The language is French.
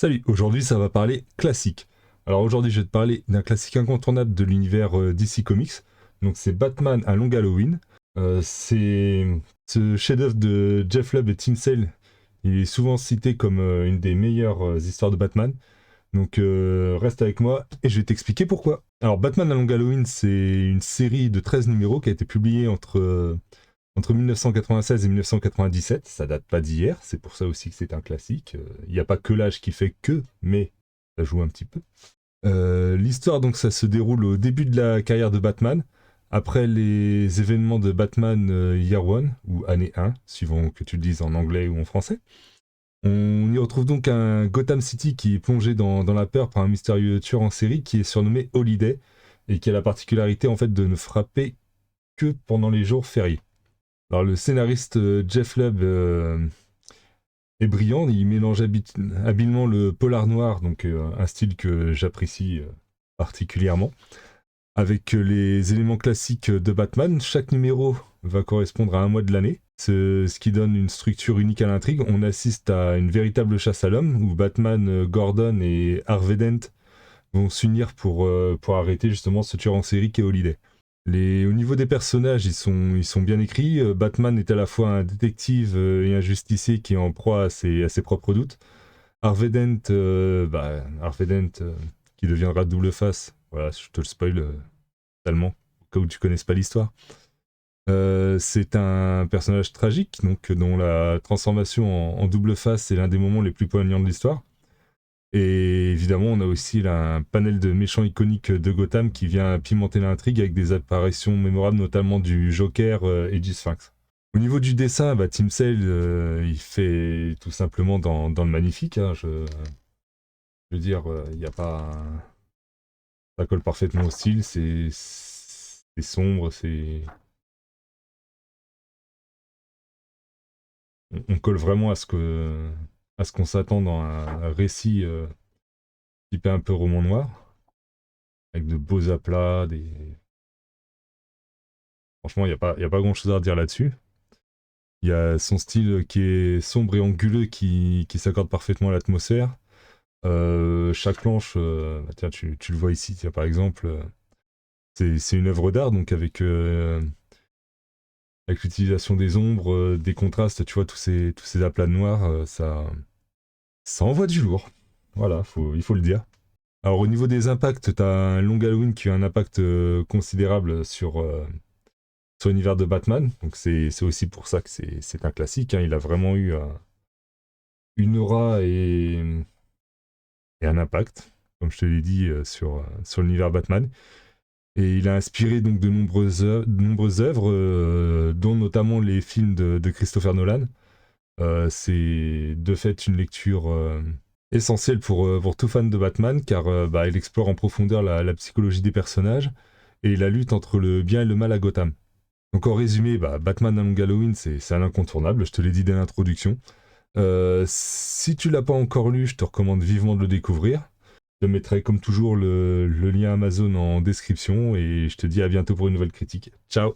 Salut, aujourd'hui ça va parler classique. Alors aujourd'hui je vais te parler d'un classique incontournable de l'univers DC Comics. Donc c'est Batman un long Halloween. C'est ce chef-d'œuvre de Jeff Lubb et Tim Sale. Il est souvent cité comme une des meilleures histoires de Batman. Donc reste avec moi et je vais t'expliquer pourquoi. Alors Batman un long Halloween, c'est une série de 13 numéros qui a été publiée entre 1996 et 1997, ça date pas d'hier, c'est pour ça aussi que c'est un classique. Il n'y a pas que l'âge qui fait que, mais ça joue un petit peu. L'histoire, donc, ça se déroule au début de la carrière de Batman, après les événements de Batman Year One, ou année 1, suivant que tu le dises en anglais ou en français. On y retrouve donc un Gotham City qui est plongé dans la peur par un mystérieux tueur en série qui est surnommé Holiday, et qui a la particularité en fait de ne frapper que pendant les jours fériés. Alors le scénariste Jeff Lubb est brillant, il mélange habilement le polar noir, donc un style que j'apprécie particulièrement, avec les éléments classiques de Batman. Chaque numéro va correspondre à un mois de l'année, ce qui donne une structure unique à l'intrigue. On assiste à une véritable chasse à l'homme, où Batman, Gordon et Harvey Dent vont s'unir pour arrêter justement ce tueur en série qui est Holiday. Au niveau des personnages, ils sont bien écrits. Batman est à la fois un détective et un justicier qui est en proie à ses propres doutes. Harvey Dent, qui deviendra double face. Voilà, je te le spoil totalement, au cas où tu connaisses pas l'histoire. C'est un personnage tragique, donc dont la transformation en double face est l'un des moments les plus poignants de l'histoire. Et évidemment, on a aussi là, un panel de méchants iconiques de Gotham qui vient pimenter l'intrigue avec des apparitions mémorables, notamment du Joker et du Sphinx. Au niveau du dessin, Tim Sale, il fait tout simplement dans le magnifique. Hein, je veux dire, il n'y a pas. Ça colle parfaitement au style, c'est sombre, on colle vraiment à ce qu'on s'attend dans un récit typé un peu roman noir, avec de beaux aplats, Franchement, il y a pas grand-chose à dire là-dessus. Il y a son style qui est sombre et anguleux qui s'accorde parfaitement à l'atmosphère. Chaque planche, tiens, tu le vois ici, tiens, par exemple, c'est une œuvre d'art, donc avec l'utilisation des ombres, des contrastes, tu vois, tous ces aplats de noir, ça envoie du lourd. Voilà, il faut le dire. Alors au niveau des impacts, t'as un Long Halloween qui a un impact considérable sur l'univers de Batman. Donc c'est aussi pour ça que c'est un classique. Hein. Il a vraiment eu une aura et un impact, comme je te l'ai dit, sur l'univers Batman. Et il a inspiré donc de nombreuses œuvres, dont notamment les films de Christopher Nolan. C'est de fait une lecture essentielle pour tout fan de Batman, car il explore en profondeur la psychologie des personnages et la lutte entre le bien et le mal à Gotham. Donc en résumé, Batman un Long Halloween, c'est un incontournable, je te l'ai dit dès l'introduction. Si tu l'as pas encore lu, je te recommande vivement de le découvrir. Je te mettrai comme toujours le lien Amazon en description et je te dis à bientôt pour une nouvelle critique. Ciao!